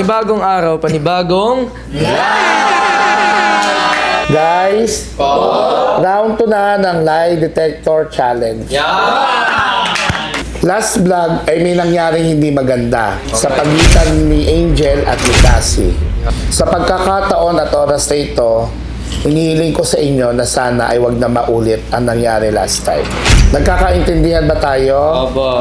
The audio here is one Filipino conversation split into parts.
Panibagong araw, panibagong... Guys, round 2 na ng lie detector challenge. Last vlog ay may nangyaring hindi maganda sa pagitan ni Angel at ni Cassie. Sa pagkakataon at oras na ito, inihiling ko sa inyo na sana ay wag na maulit ang nangyari last time. Nagkakaintindihan ba tayo? Aba.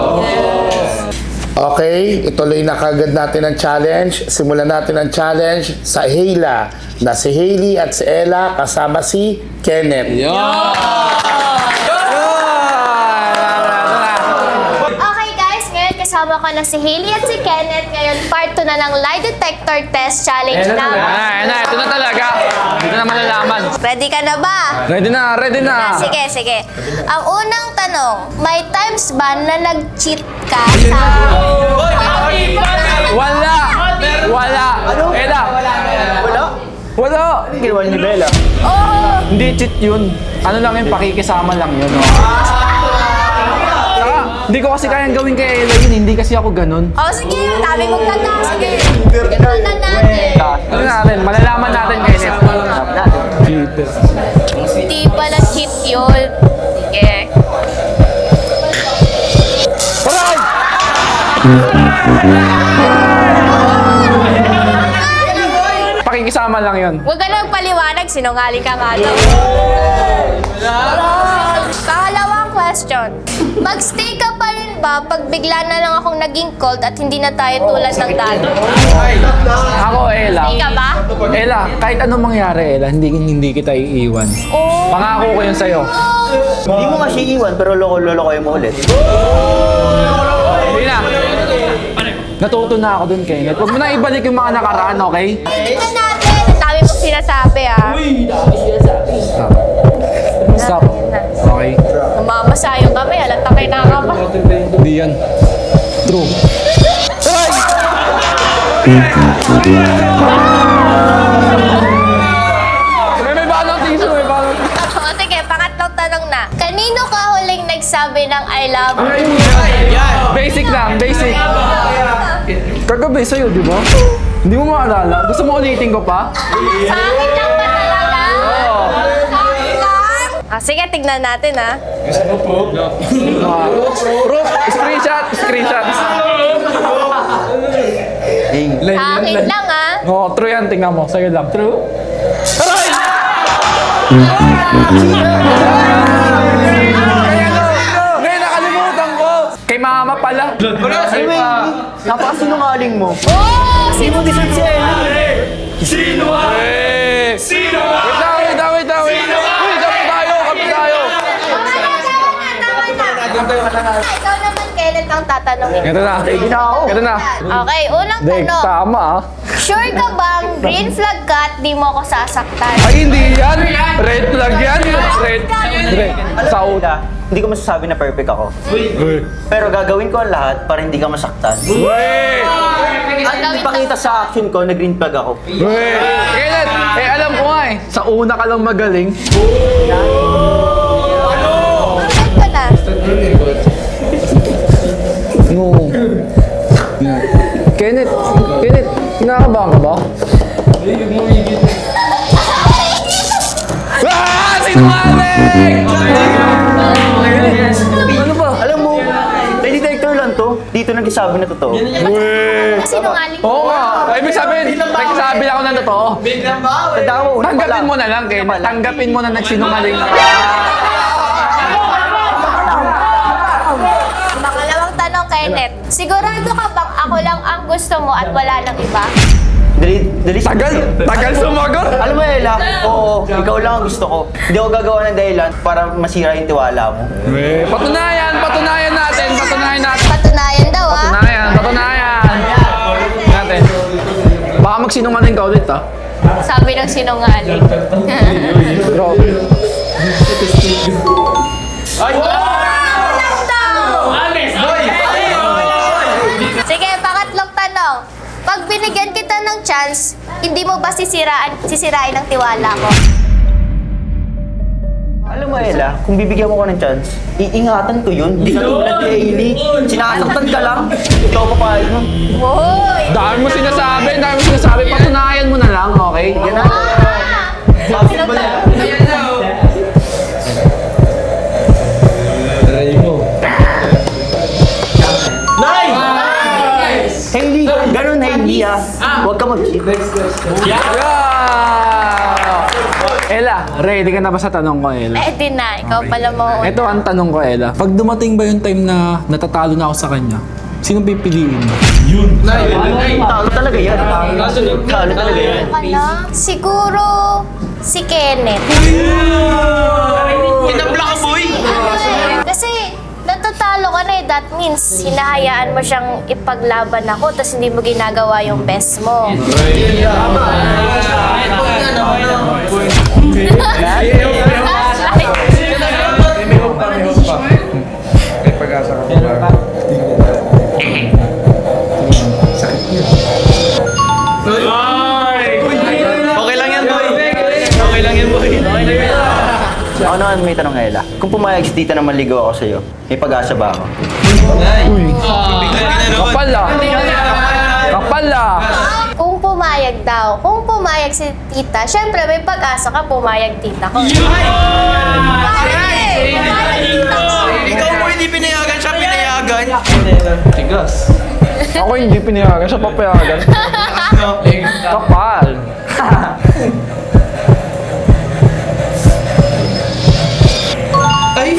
Okay, ituloy na kagad natin ang challenge. Simulan natin ang challenge sa Hela na si Hailey at si Ella kasama si Kenneth. Okay guys, ngayon kasama ko na si Hailey at si Kenneth. Ngayon part 2 na ng lie detector test challenge na. Ito na talaga. Dito na malalaman. Ready ka na ba? Ready na, ready na. Sige, sige. Ang unang tanong, may times ba na nag-cheat ka sa... Wala! Wala! Ella! Wala! Ginawa ni Bella. Oh! Hindi cheat yun. Ano lang yun, pakikisama lang yun. Saka, hindi ko kasi kayang gawin kay Ella yun. Hindi kasi ako ganun. Oh, sige. Dami mong tanda. Sige. Tignan natin. Ano natin, malalaman natin kay Ella. Cheater. Hindi pala cheat yun. Sige. Pakikisama lang yun. Huwag ka lang paliwanag. Sinungaling ka nga daw. Pangalawang question. Magstay ka pa rin ba pag bigla na lang akong naging cold at hindi na tayo tulad ng dati? Ako, Ella. Stay ka ba? Ella, kahit anong mangyari, Ella, hindi kita iiwan. Oh. Pangako ko yun sa'yo. Hindi mo nga siya iwan, pero lolo-lolo mo ulit. Hindi na. Natuto na ako dun, Kenneth. Huwag mo na ibalik yung mga nakaraan, okay? Tingnan natin. Ang dami mong sinasabi, ah. Stop. Stop. Okay. Mamamasayong kami. Halata kayo nakakaba. Hindi yan. True. Ay! May balong tissue, may balong tissue. O, sige, pangatlong tanong na. Kanino ka huling nagsabi ng I love you? Basic lang, basic. Kagabi sa'yo, di ba? Hindi mo maalala? Gusto mo ulitin ko pa? Sa akin lang ba talaga? Oo. Sa akin lang? Ah, sige, tignan natin, ah. Proof, screenshot, screenshot. Sa akin lang, ah. Oo, true yan, tingnan mo. Sa'yo lang. True? Aray! Ngayon, nakalimutan ko. Kay mama pala. Anyway, napakasinungaling mo. Oh! Sino Deserve si Ella. Wait lang. Uy, kami tayo. Ikaw naman, Kenneth, ang tatanungin. Ito na. Ito na. Okay, unang Dek, tanong. tama ah. Sure ka bang green flag ka at di mo ako sasaktan? Ay, hindi yan. Red flag yan. Red. Sa Ella, hindi ko masasabi na perfect ako. Pero gagawin ko ang lahat para hindi ka masaktan. At ipakita sa action ko na green flag ako. Kenneth, alam ko nga sa una ka lang magaling. Bakit ko na? No. Kenneth, kinakabahan ka ba? Sinungaling! Ano ba? Alam mo, lie detector lang to. Dito nagsasabi na totoo. Sinungaling. Oo nga. Ibig sabihin, nagsasabi lang ako ng totoo. Tanggapin mo na lang, Kenneth. Tanggapin mo na nagsinungaling. Pangalawang tanong, Kenneth. Sigurado ka bang ako lang ang gusto mo at wala nang iba? Dali Tagal sumagot. Alam mo, Ella, oo, ikaw lang ang gusto ko. Hindi ako gagawa ng dahilan para masira yung tiwala mo. Patunayan natin. Patunayan daw, ah. Patunayan. Natin. Baka magsinungaling ka ulit, ah. Sabi ng sinungaling. Bro. Sige, pangatlong tanong. Pag binigyan kita ng chance, hindi mo ba sisirain ang tiwala ko? Alam mo, Ella, kung bibigyan mo ko ng chance, iingatan ko yun. Hindi ka tulad ni Hailey. Sinasaktan ka lang. Ikaw pa pa, no? Hoy! Dami mo sinasabi. Patunayan mo na lang, okay? Yan na. Basketball na. Nice! Hindi, ganun hindi Huwag ka mag-cheat. Yeah! Ella, ready ka na ba sa tanong ko, Ella? Pwede na, ikaw pala mo. Ito ang tanong ko, Ella. Pag dumating ba yung time na natatalo na ako sa kanya, sino pipiliin mo? Talo talaga yan. Talo talaga yan. Siguro si Kenneth. Kinabla ka, boy! Kasi natatalo ka na eh. That means hinahayaan mo siyang ipaglaban ako tapos hindi mo ginagawa yung best mo. May pag-asa ka pa. Okay lang yan, boy. Ako naman may tanong, Ella. Kung pumayag si tita na maligaw ako sa'yo, may pag-asa ba ako? Kapal ah! Kung pumayag si tita, syempre may pag-asa ka pumayag tita ko. Ikaw mo hindi pinayagan, siya pinayagan. Tigas. Ako hindi pinayagan, siya papayagan. Kapal. Ay!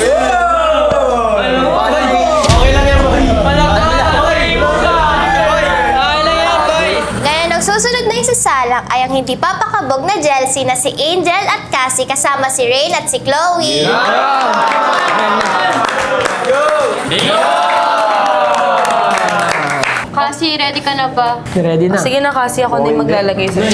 Ngayon, ang susunod na isasalak ay ang hindi papakabog na jealousy na si Angel at Cassie kasama si Rain at si Chloe. Kasi ready ka na ba? Ready na. Sige na kasi ako din maglalagay sa'yo.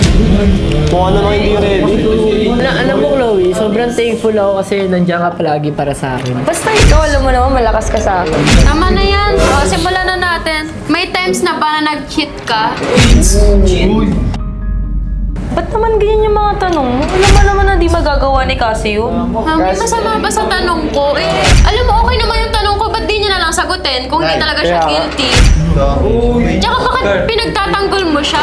Alam mo, Chloe, sobrang thankful ako kasi nandiyan ka palagi para sa akin. Basta ikaw, alam mo naman, malakas ka sa akin. Tama na yan. O, simulan na natin. May times na ba na nag-cheat ka? Ba't naman ganyan yung mga tanong mo? Alam mo naman na di magagawa ni Cassie yun. May masama ba sa tanong ko? Alam mo, okay naman yung tanong ko. Ba't di niya na lang sagutin kung hindi talaga siya guilty? Tsaka bakit pinagtatanggol mo siya?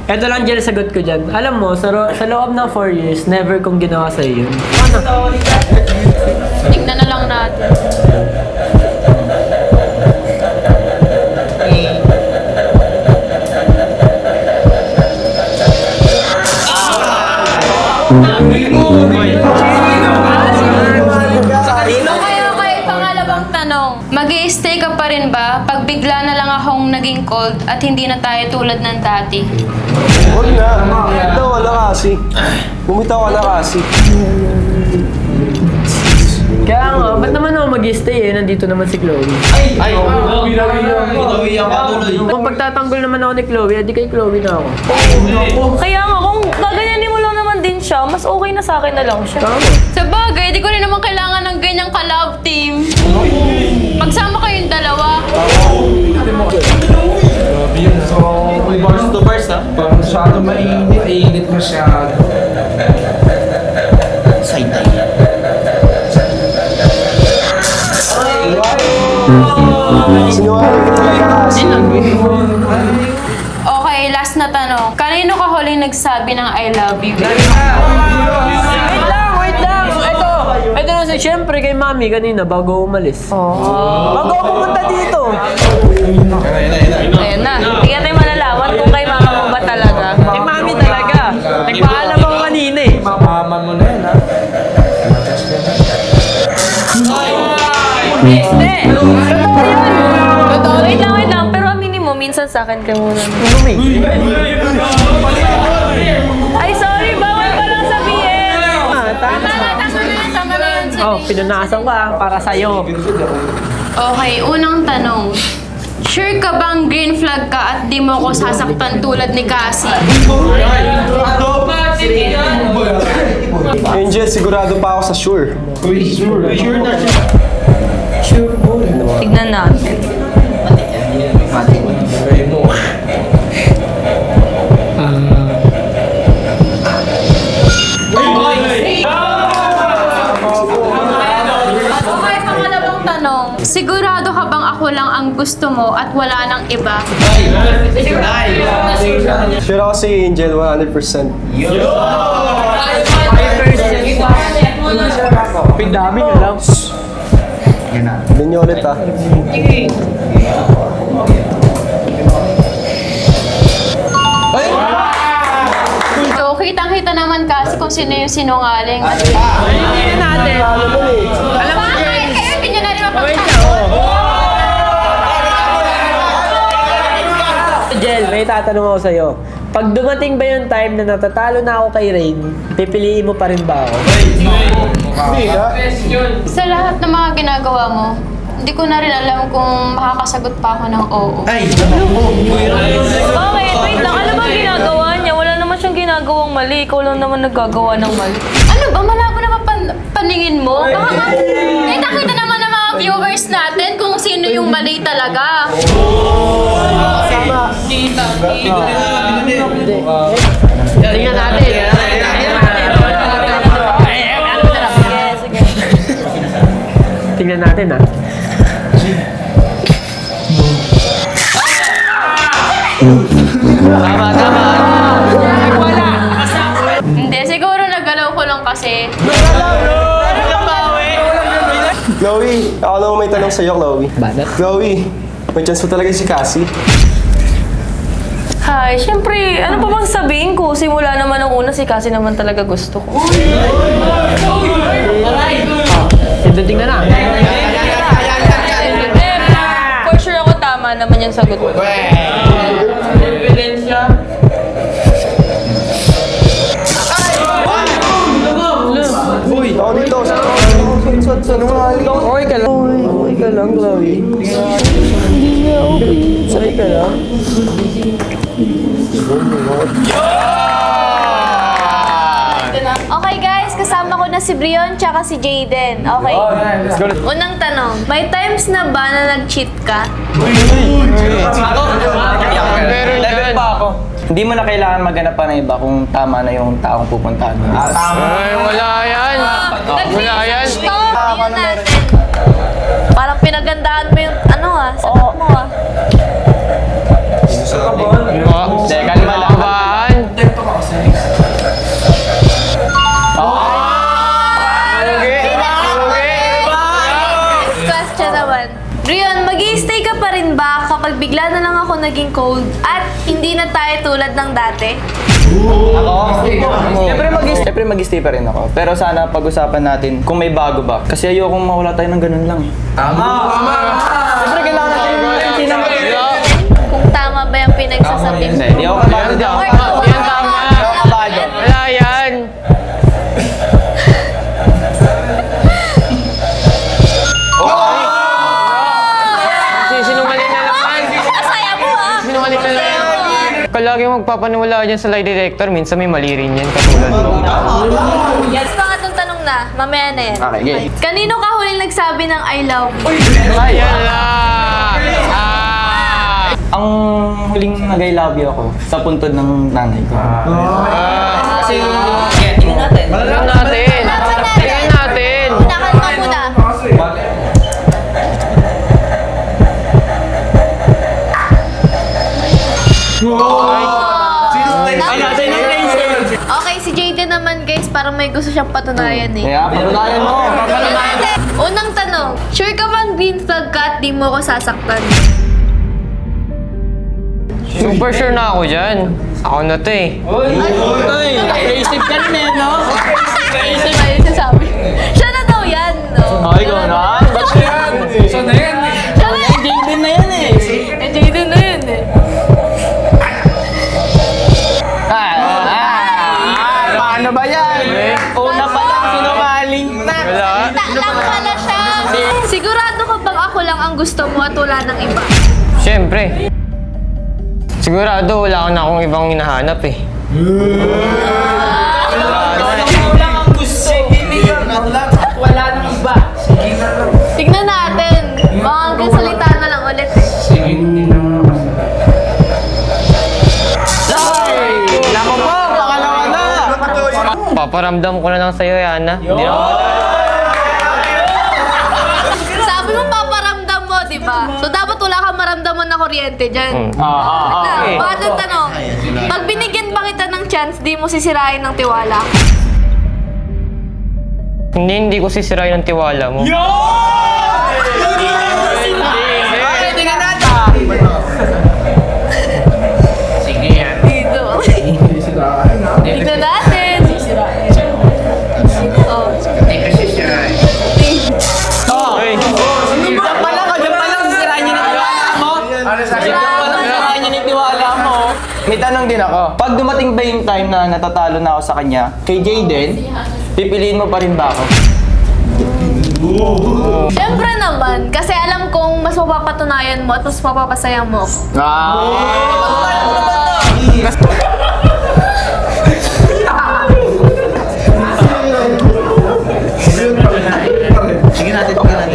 Ito lang, Jel, sagot ko dyan. Alam mo, sa loob ng 4 years, never kong ginawa sa'yo yun. Tignan na lang natin. Okay, pangalawang tanong. Mag-i-stay ka pa rin ba pag bigla na lang akong naging cold at hindi na tayo tulad ng dati? Huwag na. Ito, wala kasi. Bumitaw ka na kasi. Kaya nga, ba't naman ako mag-stay eh? Nandito naman si Chloe. Kung pagtatanggol naman ako ni Chloe, edi kay Chloe na ako. Kaya nga, kung gaganyanin mo lang naman din siya, mas okay na sa akin na lang siya. Sa bagay, di ko rin naman kailangan ng ganyang ka-love team. Magsama kayong dalawa. Bars to bars, ha? Parang masyado mainit masyado. Side eye. Sinungaling ka talaga kasi. Okay, last na tanong. Kanino ka huling nagsabi ng I love you? Wait lang! Ito na si siyempre kay Mami kanina bago umalis. Bago ako pumunta dito. Ayan na. Hindi natin malalaman kung kay mama mo ba talaga. Kay Mami talaga. Nagpaalam ako kanina eh. Mamaman mo na yun, ha? Hindi! Totoo yun! Totoo. Wait lang. Pero aminin mo, minsan sa akin ka muna. Ay, sorry! Bawal pa lang sabihin! Tama na yan. Oh, pinunasan ko para sa'yo. Okay, unang tanong. Sure ka bang green flag ka at di mo ako sasaktan tulad ni Cassie? Angel, sigurado pa ako sa sure. Tignan natin. Okay, pangalawang tanong. tanong, sigurado ka bang ako lang ang gusto mo at wala nang iba? Sure ako si Angel, 100%. Pindami na lang. Hindi niyo ulit ah. So, kitang-kita naman kasi kung sino yung sinungaling. Natin. Bakit? Kaya hindi nyo na rin mapagtanggol. Jel, may tatanong ako sa'yo. Pag dumating ba yung time na natatalo na ako kay Rain, pipiliin mo pa rin ba ako? Sa lahat ng mga ginagawa mo, hindi ko na rin alam kung makakasagot pa ako ng oo. Bakit? Wait lang. Ano ba ginagawa niya? Wala naman siyang ginagawang mali. Ikaw lang naman naggagawa ng mali. Ano ba? Malabo na ba paningin mo? Baka nga, kita naman ng mga viewers natin kung sino yung mali talaga. Tingnan natin. Sige. Tingnan natin ah. Hindi, siguro nagalaw ko lang kasi. Chloe, ako lang may tanong sa'yo, Chloe. Banat? Chloe, may chance mo talaga si Cassie. Hi, syempre, ano pa bang sabihin ko? Simula naman ang una, si Cassie naman talaga gusto ko. Tingnan na. For sure ako tama naman yung sagot ko. Uy, ako dito. Saan nga? Okay ka lang. Okay ka lang, Chloe. Hindi na okay. Sanay ka lang. Okay guys, kasama ko na si Brion tsaka si Jaden. Okay. Unang tanong, may times na ba na nag-cheat ka? Meron level pa ako. Hindi mo na kailangan maghanap pa ng iba kung tama na yung taong pupuntahan mo. Ay, wala yan. Wala yan. Tingnan natin. Parang pinagandaan mo yung sagot mo ah. Hindi, kalma lang. Next question naman. Brion, mag-i-stay ka pa rin ba kapag bigla na lang ako naging cold at hindi na tayo tulad ng dati? Siyempre mag-stay pa rin ako. Pero sana pag-usapan natin kung may bago ba. Kasi ayokong mawala tayo ng ganun lang. Tama! Siyempre kailangan natin Kung tama ba yung pinagsasabi mo? Hindi ako kabado dyan. Or Hindi yan tama. Hindi ako kabado. Wala yan. Sinungaling na naman. Masaya mo ah! Sinungaling na naman. Palagi magpapaniwala dyan sa lie detector. Minsan may mali rin yan katulad mo. Yes, pangatlong tanong na. Mamaya na yan. Okay, game. Kanino ka huling nagsabi ng I love you? Yan lang. Ang huling nag-I love you ako sa puntod ng nanay ko. Kasi, tingnan natin. Tingnan natin. Tingnan natin. Nakalma muna. Okay, si Jaden naman guys, parang may gusto siyang patunayan eh. Kaya, patunayan mo. Unang tanong, sure ka bang green flag ka at di mo ako sasaktan? Super sure na ako dyan. Ako na to eh. Naisip ka rin eh, no? Ano ba yung sasabi? Siya na daw yan, no? Okay, ikaw na. Ba't yan? Siya na yan! Jaden na yan eh. Eh, Jaden na yun eh. Paano ba yan? Una pa lang sinungaling na. Wala. Lang pala siya. Sigurado ka bang ako lang ang gusto mo at wala ng iba? Siyempre. Sigurado wala na akong ibang hinahanap eh. Tignan natin. Baka hanggang salita na lang ulit eh. Nako po, pakalawa na. Paparamdam ko na lang sa'yo, Yana. Hindi na ako Sabi mo, na kuryente dyan. Okay. Pangatlong tanong. Pag binigyan ba kita ng chance, di mo sisirain ng tiwala? Hindi ko sisirain ang tiwala mo. Dito. Tignan natin. Oh. Diyan pa lang, sisirain niyo ng tiwala mo. Sisirain niyo ng tiwala mo. May tanong din ako. Pag dumating ba yung time na natatalo na ako sa kanya, kay Jayden, pipiliin mo pa rin ba ako? Siyempre naman, kasi alam kong mas mapapatunayan mo at mas mapapasaya mo. Sige natin. Okay lang.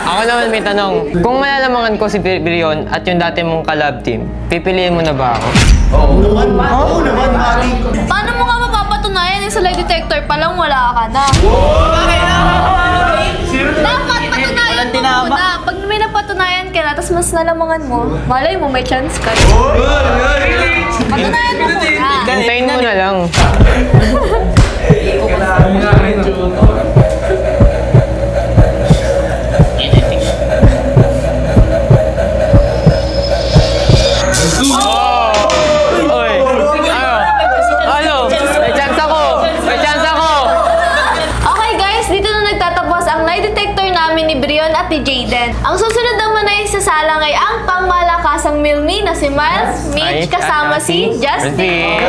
Ako naman may tanong. Kung malalamangan ko si Brion at yung dati mong ka-love team, pipiliin mo na ba ako? Paano mo nga mapapatunayan sa lie detector pa lang wala ka na? Dapat patunayan mo muna. Pag may napatunayan ka na, tapos mas nalamangan mo, malay mo may chance ka. Patunayan mo muna. Hintayin mo na lang. Oy! Ano? May chance ako! May chance ako! Okay guys, dito na nagtatapos ang lie detector namin ni Brion at ni Jayden. Ang susunod naman na isasalang ay ang pangmalakasang Milmi na si Miles, Mitch, kasama si Justin.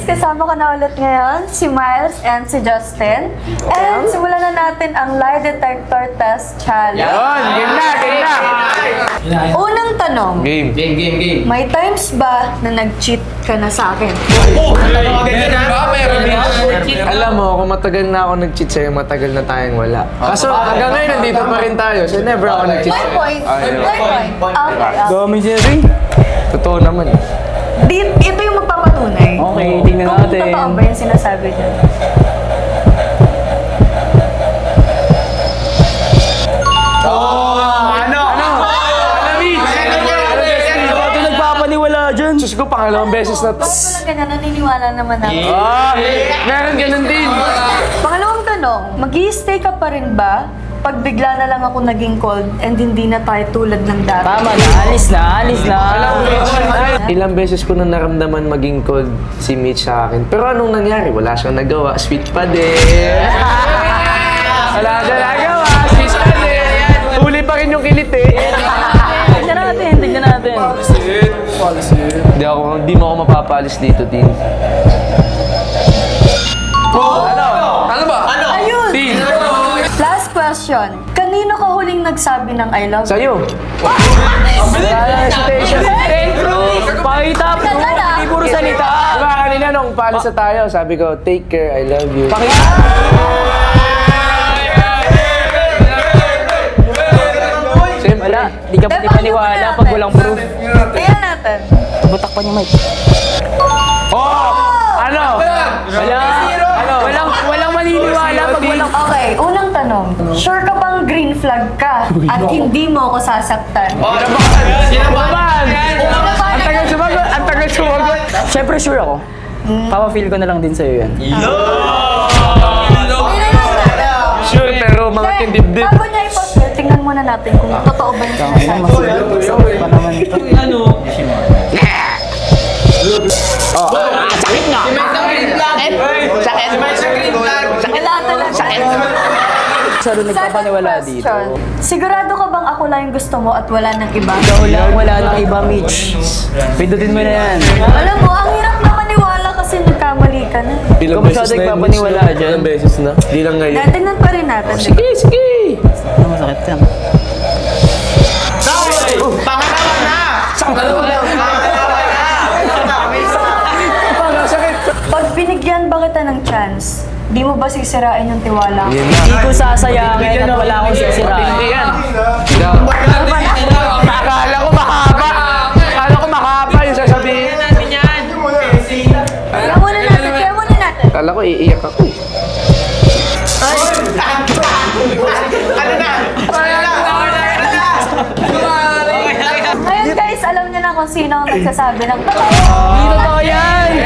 Kasama ka na ulit ngayon, si Miles and si Justin. And simulan na natin ang lie detector test challenge. Game na! Unang tanong, Game. may times ba na nag-cheat ka na sa akin? Alam mo, kung matagal na ako nag-cheat sa'yo, matagal na tayong wala. Kaso hanggang ngayon, nandito pa rin tayo. So never ako nag-cheat One sa'yo. point. One point. Okay. Dami Jerry. Totoo naman. Ito yung magpapatunay. Okay, tingnan Kung natin. totoo ba yung sinasabi niya. Ito nagpapaniwala dyan. Diyos ko, pangalawang beses na to. Bakit walang ganyan? Naniniwala naman ako. Meron ganun din. Pangalawang tanong, mag-i-stay ka pa rin ba pag bigla na lang ako naging cold and hindi na tayo tulad ng dati? Tama na, alis na. Ilang beses ko na naramdaman maging cold si Mitch sa akin. Pero anong nangyari? Wala siyang nagawa. Sweet pa din. Wala siyang nagawa. Sweet pa din. Huli pa rin yung kilit eh. Tignan natin. Hindi mo ako mapapalis dito, Tin. Ano ba? Ayun! Tin. Last question. Kanino ka huling nagsabi ng I love you? Sa'yo. Pakita po. Hindi puro salita. Diba kanina nung paalis na tayo, sabi ko, take care, I love you. Pakita. Wala. Di ka pati paniwala pag walang proof. Tingnan natin. Butak pa niya, Mike. Ano? Walang maniniwala pag walang... Okay, unang tanong. Sure ka bang green flag ka at hindi mo ako sasaktan? Sinabahan! Ang tagal sumagot! Siyempre sure ako. Papa-feel ko na lang din sa'yo yan. Sure, pero mga tindibdib. Bago niya i-post, tingnan muna natin kung totoo ba yung sinasabi. Wala talaga. Saro nagpapaniwala dito. Question. Sigurado ka bang ako lang yung gusto mo at wala nang iba? Wala nang iba, Mitch. Pindutin mo na yan. Alam mo, ang hirap na maniwala kasi nagkamali ka na. Ilang Ikaw masyado nagpapaniwala dyan. Ilang beses na? Di lang ngayon. Natingnan pa rin natin. Sige! Masakit yan. Pag binigyan ba kita ng chance, di mo ba sisirain yung tiwala? Hindi ko sasayangin at wala akong sisirain. Akala ko mahaba yung sasabihin iiyak ako. Ngayon guys, alam niyo na kung sino ang nagsasabi ng totoo. Hindi totoo yan! Hindi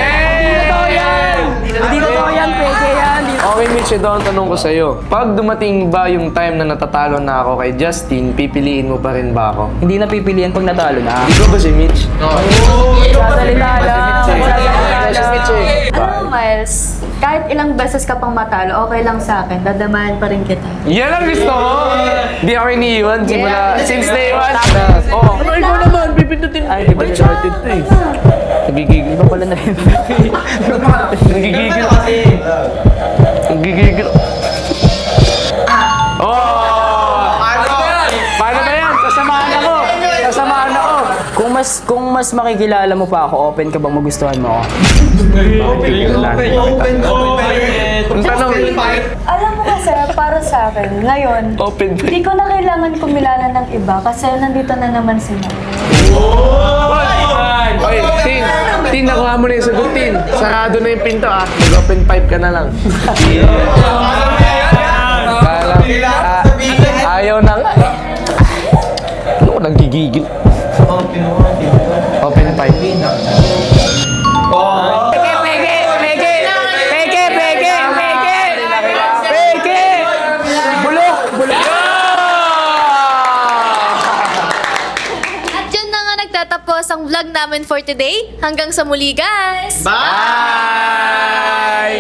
totoo yan! Hindi totoo yan, peke yan! Okay, Mitch, ito ang tanong ko sa'yo. Pag dumating ba yung time na natatalo na ako kay Justin, pipiliin mo pa rin ba ako? Hindi na pipilian pag natalo na. Ikaw ba si Mitch? Sasalita lang! Sasalita Mitch lang! eh. Alam mo, Miles, kahit ilang beses ka pang matalo, okay lang sa akin. Dadamahan pa rin kita. Yan ang gusto ko! Di ako iniiwan simula, since day one. Oh, Ano ikaw naman? Pipindutin! Ay, di ba Uncharted to eh? Nagigigil pa pala na yun. nagigigil kasi. Nagigigil. Oh! Paano ba yan? Sasamahan ako! Sasamahan ako! Kung mas makikilala mo pa ako, open ka bang magustuhan mo ako? Ang tanong, Alam mo kasi, para sa akin, ngayon, open ba? hindi ko na kailangan kumilala ng iba kasi nandito na naman sila. Oy, Tin, nakuha mo na yung sagot, Tin. Sarado na yung pinto, ah. Mag-open pipe ka na lang. Ayaw na nga. Ano ko nagigigil? Open pipe. At yun na nga nagtatapos ang vlog namin for today. Hanggang sa muli, guys! Bye!